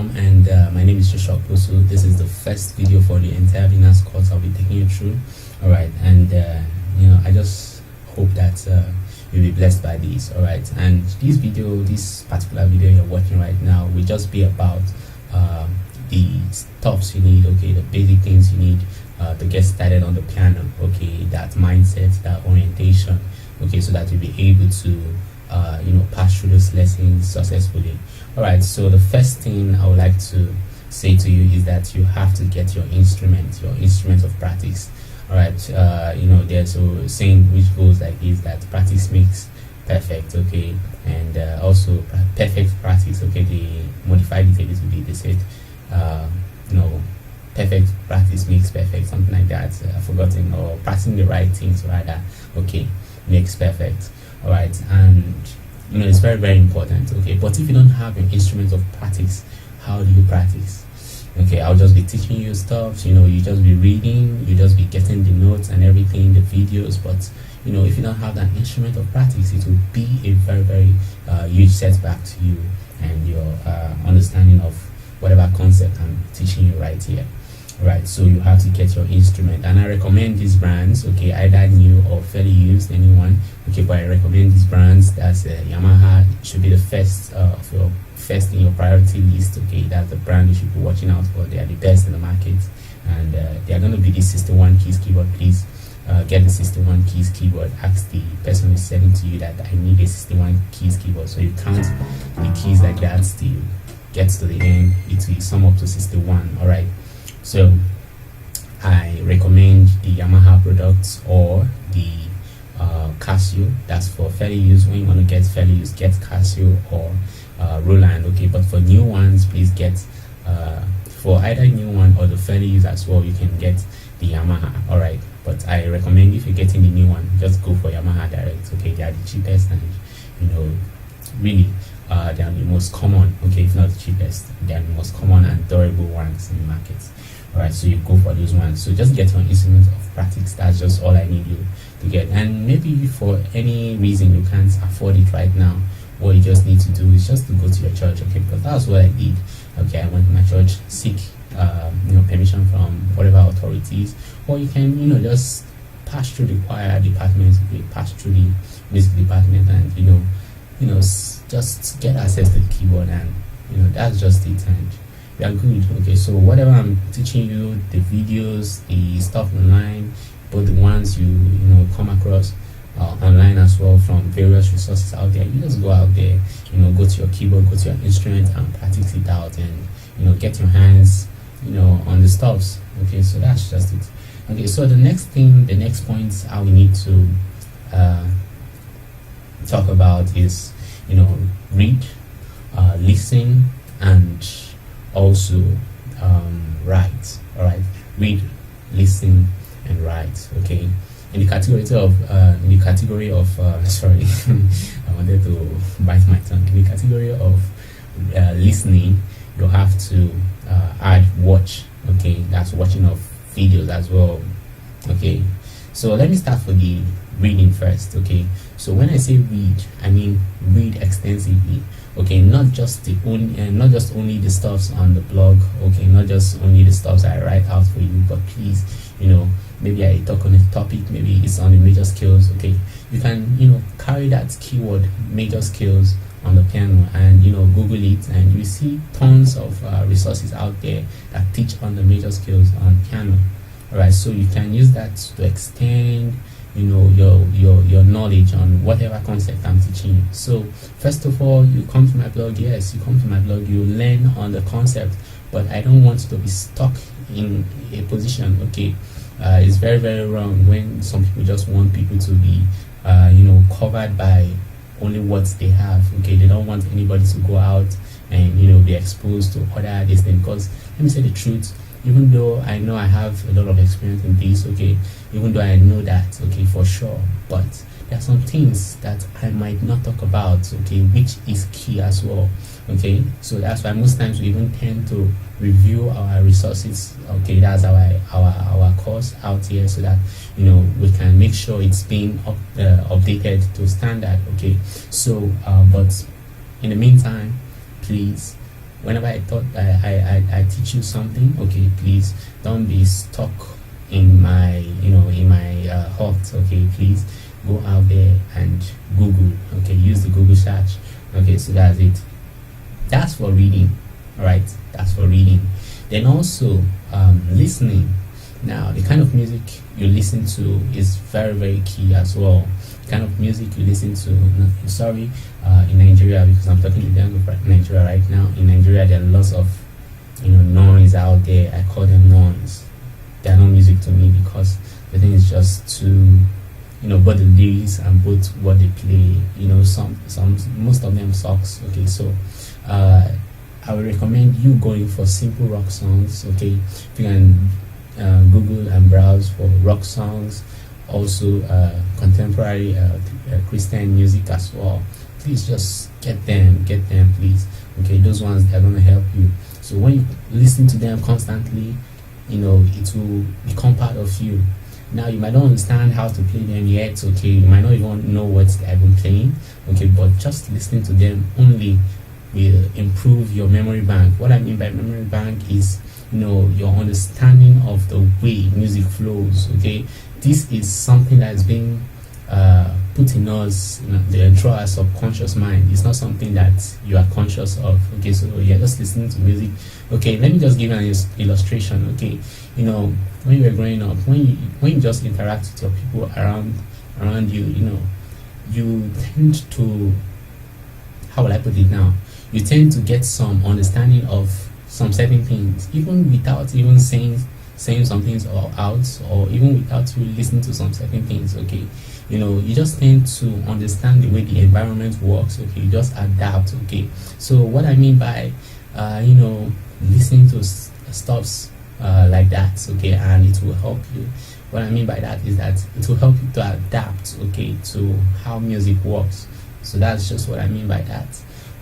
welcome, and my name is Joshua Poso. This is the first video for the entire beginners course I'll be taking you through. All right, and I just hope that you'll be blessed by these. All right, and this particular video you're watching right now will just be about the stuffs you need, okay, the basic things you need to get started on the piano, okay, that mindset, that orientation, okay, so that you'll be able to pass through those lessons successfully. All right, so the first thing I would like to say to you is that you have to get your instrument of practice. All right, there's a saying which goes like this, that practice makes perfect, okay, and also perfect practice, okay, they modified it a little bit. They said perfect practice makes perfect, something like that. I've forgotten, or practicing the right things rather, okay, makes perfect. All right, and it's very, very important, okay. But if you don't have an instrument of practice, how do you practice? Okay, I'll just be teaching you stuff, you just be reading, you just be getting the notes and everything, the videos, but if you don't have that instrument of practice, it will be a very, very huge setback to you and your understanding of whatever concept I'm teaching you right here. Right, so you have to get your instrument, and I recommend these brands, okay, either new or fairly used, anyone, okay, but I recommend these brands. That's Yamaha should be the first in your priority list, okay. That's the brand you should be watching out for. They are the best in the market, and they are going to be the 61 keys keyboard. Please get the 61 keys keyboard. Ask the person who's selling to you that I need a 61 keys keyboard, so you count the keys like that till you get to the end. It will sum up to 61. All right, so I recommend the Yamaha products or the Casio. That's for fairly used. When you want to get fairly used, get Casio or Roland, okay. But for new ones, please get for either new one or the fairly used as well, you can get the Yamaha. All right, but I recommend, if you're getting the new one, just go for Yamaha direct, okay. They are the cheapest, and really they are the most common, okay, if not the cheapest. They are the most common and durable ones in the market. All right, so you go for those ones. So just get your instrument of practice. That's just all I need you to get. And maybe for any reason you can't afford it right now, what you just need to do is just to go to your church, okay, because that's what I did. Okay, I went to my church, seek permission from whatever authorities, or you can just pass through the choir department, okay, pass through the music department, and just get access to the keyboard, and that's just it, and we are good, okay. So whatever I'm teaching you, the videos, the stuff online, both the ones you come across online as well from various resources out there, you just go out there, go to your keyboard, go to your instrument, and practice it out, and get your hands on the stuffs, okay. So that's just it, okay. So the next point I will need to talk about is read, listen, and also write. All right, read, listen, and write, okay. In the category of sorry, I wanted to bite my tongue. In the category of listening, you have to add watch, okay. That's watching of videos as well, okay. So let me start for the reading first, okay. So when I say read, I mean read extensively, okay. Not just only the stuffs on the blog, okay, not just only the stuffs I write out for you, but please, maybe I talk on a topic, maybe it's on the major scales, okay. You can carry that keyword major scales on the piano, and Google it, and you see tons of resources out there that teach on the major scales on piano. All right, so you can use that to extend your knowledge on whatever concept I'm teaching you. So first of all, you come to my blog. Yes, you come to my blog, you learn on the concept, but I don't want you to be stuck in a position, okay. It's very, very wrong when some people just want people to be covered by only what they have, okay. They don't want anybody to go out and be exposed to other this thing, because let me say the truth, even though I know I have a lot of experience in this, okay, even though I know that, okay, for sure, but there are some things that I might not talk about, okay, which is key as well, okay. So that's why most times we even tend to review our resources, okay. That's our course out here, so that we can make sure it's being updated to standard, okay. So but in the meantime, please whenever I thought I teach you something, okay, please don't be stuck in my heart. Okay, please go out there and Google. Okay, use the Google search. Okay, so that's it. That's for reading. All right, that's for reading. Then also listening. Now, the kind of music you listen to is very, very key as well. The kind of music you listen to, in Nigeria, because I'm talking to them about Nigeria right now. In Nigeria, there are lots of noise out there. I call them noise. They are not music to me, because the thing is just too, both the lyrics and both what they play, some most of them sucks. Okay, so I would recommend you going for simple rock songs. Okay, if you can Google and browse for rock songs, also contemporary Christian music as well. Please just get them, please. Okay, those ones, they're going to help you. So when you listen to them constantly, it will become part of you. Now, you might not understand how to play them yet. Okay, you might not even know what they've been playing. Okay, but just listening to them only will improve your memory bank. What I mean by memory bank is your understanding of the way music flows. Okay, this is something that is being put in us, through our subconscious mind. It's not something that you are conscious of. Okay, so you're just listening to music. Okay, let me just give you an illustration. Okay, when you were growing up, when you just interact with your people around you, you tend to, how will I put it now, you tend to get some understanding of some certain things, even without even saying some things out, or even without you listening to some certain things. Okay, you just tend to understand the way the environment works. Okay, you just adapt. Okay, so what I mean by listening to stuffs like that, okay, and it will help you. What I mean by that is that it will help you to adapt, okay, to how music works. So that's just what I mean by that.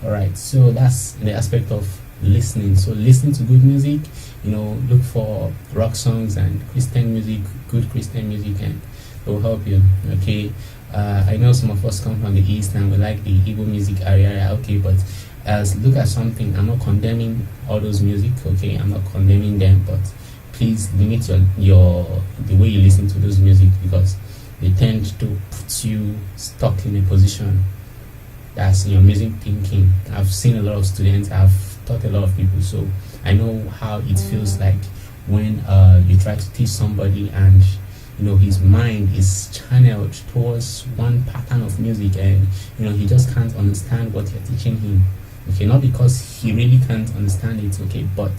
All right, so that's the aspect of listening. So listening to good music, look for rock songs and Christian music, good Christian music, and it will help you. Okay, I know some of us come from the east and we like the Igbo music area. Okay, but as look at something, I'm not condemning all those music. Okay, I'm not condemning them, but please limit the way you listen to those music, because they tend to put you stuck in a position that's in your music thinking. I've seen a lot of students, I've taught a lot of people, so I know how it feels like when you try to teach somebody and his mind is channeled towards one pattern of music, and he just can't understand what you're teaching him. Okay, not because he really can't understand it, okay, but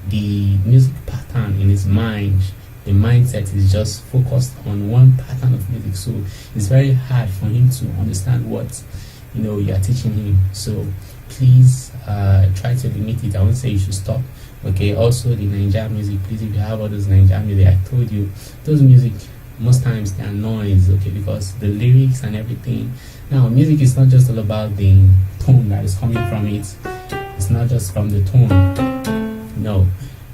the music pattern in his mind, the mindset is just focused on one pattern of music, so it's very hard for him to understand what you are teaching him. So please try to limit it. I won't say you should stop. Okay, also the Nigeria music, please, if you have all those Nigeria music, I told you those music, most times they are noise. Okay, because the lyrics and everything. Now, music is not just all about the tone that is coming from it. It's not just from the tone. No,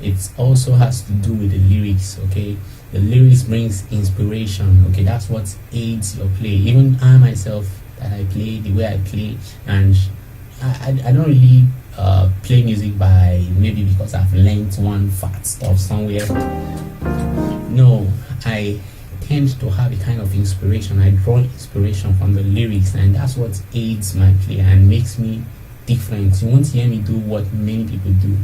it also has to do with the lyrics. Okay, the lyrics brings inspiration. Okay, that's what aids your play. Even I myself, that I play the way I play, and I don't really play music by maybe because I've learned one fat stuff somewhere. No, I tend to have a kind of inspiration. I draw inspiration from the lyrics, and that's what aids my play and makes me different. You won't hear me do what many people do,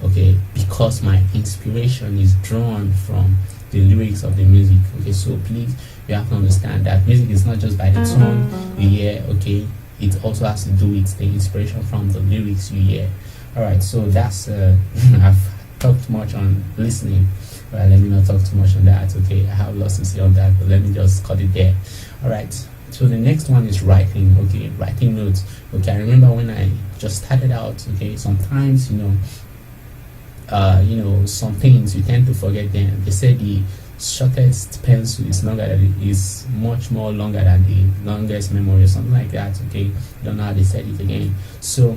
okay, because my inspiration is drawn from the lyrics of the music. Okay, so please, you have to understand that music is not just by the tone you hear. Okay, it also has to do with the inspiration from the lyrics you hear. All right, so that's I've talked much on listening. All right, let me not talk too much on that. Okay, I have lots to say on that, but let me just cut it there. All right, so the next one is writing. Okay, writing notes. Okay, I remember when I just started out. Okay, sometimes some things you tend to forget them. They say the shortest pencil is much more longer than the longest memory, or something like that. Okay, I don't know how they said it again. So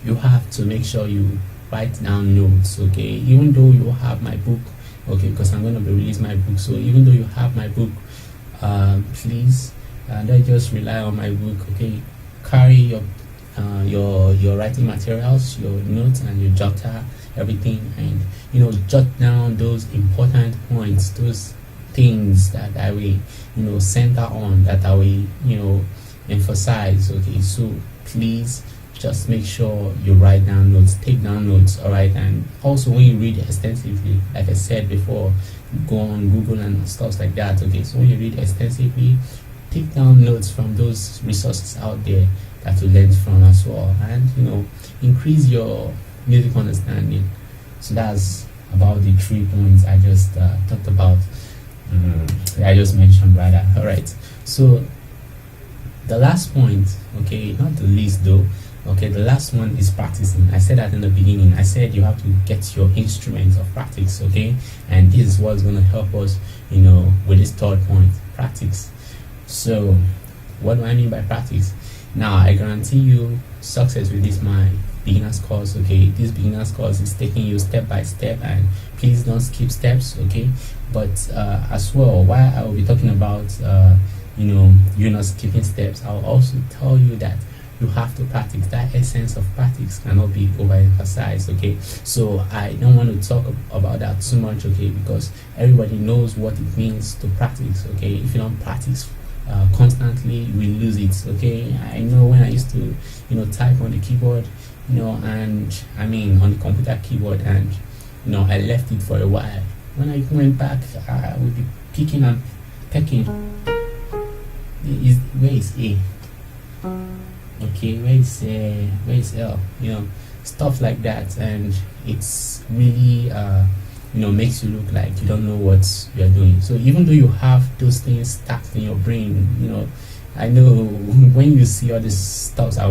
you have to make sure you write down notes. Okay, even though you have my book, okay, because I'm going to be releasing my book. So even though you have my book, please don't just rely on my book. Okay, carry your your writing materials, your notes and your jotter, everything, and jot down those important points, those things that I will center on, that I will emphasize. Okay, so please just make sure you write down notes, take down notes. All right, and also when you read extensively, like I said before, go on Google and stuff like that. Okay, so when you read extensively, take down notes from those resources out there that you learn from as well, and increase your music understanding. So that's about the 3 points I just talked about. I just mentioned, rather. All right, so the last point, okay, not the least though, okay, the last one is practicing. I said that in the beginning. I said you have to get your instrument of practice, okay, and this is what's going to help us with this third point, practice. So what do I mean by practice? Now I guarantee you success with this my beginners course. Okay, this beginners course is taking you step by step, and please don't skip steps, okay. But as well, while I will be talking about you're not skipping steps, I'll also tell you that you have to practice. That essence of practice cannot be overemphasized, okay. So I don't want to talk about that too much, okay, because everybody knows what it means to practice, okay. If you don't practice constantly, we lose it, okay. I know when I used to type on the keyboard, and I mean on the computer keyboard, and I left it for a while. When I went back, I would be picking and pecking. Where is A? Okay, where is L? Stuff like that, and it's really makes you look like you don't know what you're doing. So even though you have those things stacked in your brain, I know when you see all this stuff I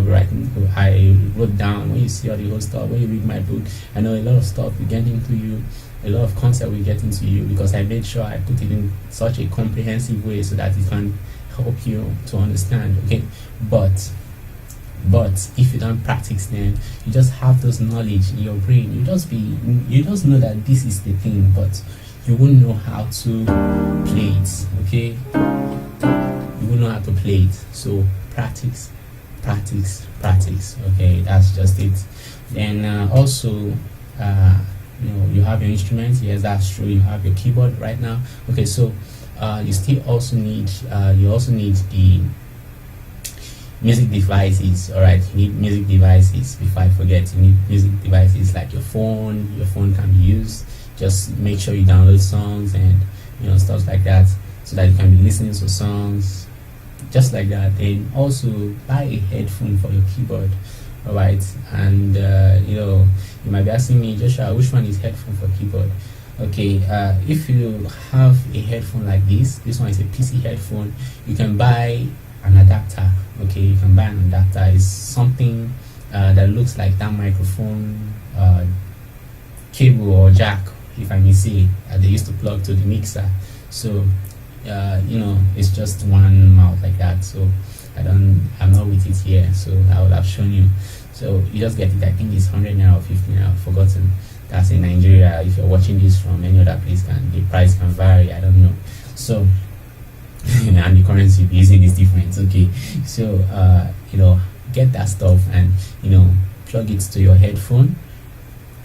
wrote down, when you see all the whole stuff, when you read my book, I know a lot of stuff will get into you, a lot of concept will get into you, because I made sure I put it in such a comprehensive way so that it can help you to understand, okay. But if you don't practice, then you just have those knowledge in your brain. You just know that this is the thing, but you won't know how to play it, okay. You won't know how to play it. So practice, okay. That's just it. Then also you have your instruments. Yes, that's true. You have your keyboard right now, okay. So you still also need the music devices. All right, you need music devices. Before I forget, you need music devices like your phone. Your phone can be used. Just make sure you download songs and stuff like that, so that you can be listening to songs just like that. And also buy a headphone for your keyboard. All right, and you might be asking me, Joshua, which one is headphone for keyboard? Okay, if you have a headphone like this one is a PC headphone, you can buy an adapter. Okay, you can buy an adapter. It's something that looks like that microphone cable or jack, if I may say, they used to plug to the mixer. So it's just one mouth like that. So I'm not with it here, so I would have shown you. So you just get it. I think it's 100 naira or 50 naira, I've forgotten. That's in Nigeria. If you're watching this from any other place, the price can vary, I don't know. So and the currency you're using is different, okay. So get that stuff and plug it to your headphone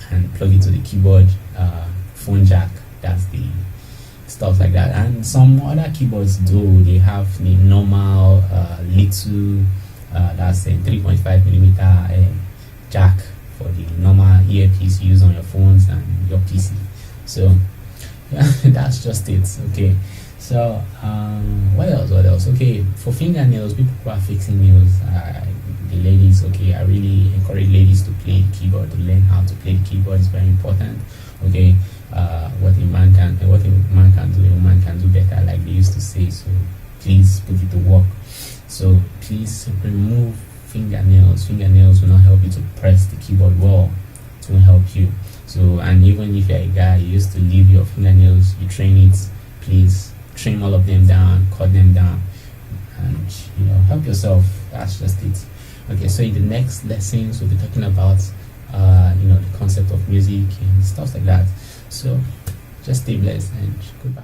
and plug it to the keyboard phone jack. That's the stuff like that. And some other keyboards do, they have the normal little that's a 3.5 millimeter jack for the normal earpiece you use on your phones and your PC. So that's just it, okay. So what else? Okay, for fingernails, people who are fixing nails, the ladies, okay, I really encourage ladies to play the keyboard, to learn how to play the keyboard is very important, okay. What a man can do, a woman can do better, like they used to say. So please put it to work. So please remove fingernails. Fingernails will not help you to press the keyboard well. It won't help you. So, and even if you're a guy, you used to leave your fingernails, you train it, please trim all of them down, cut them down, and help yourself. That's just it. Okay, so in the next lessons we'll be talking about the concept of music and stuff like that. So just stay blessed and goodbye.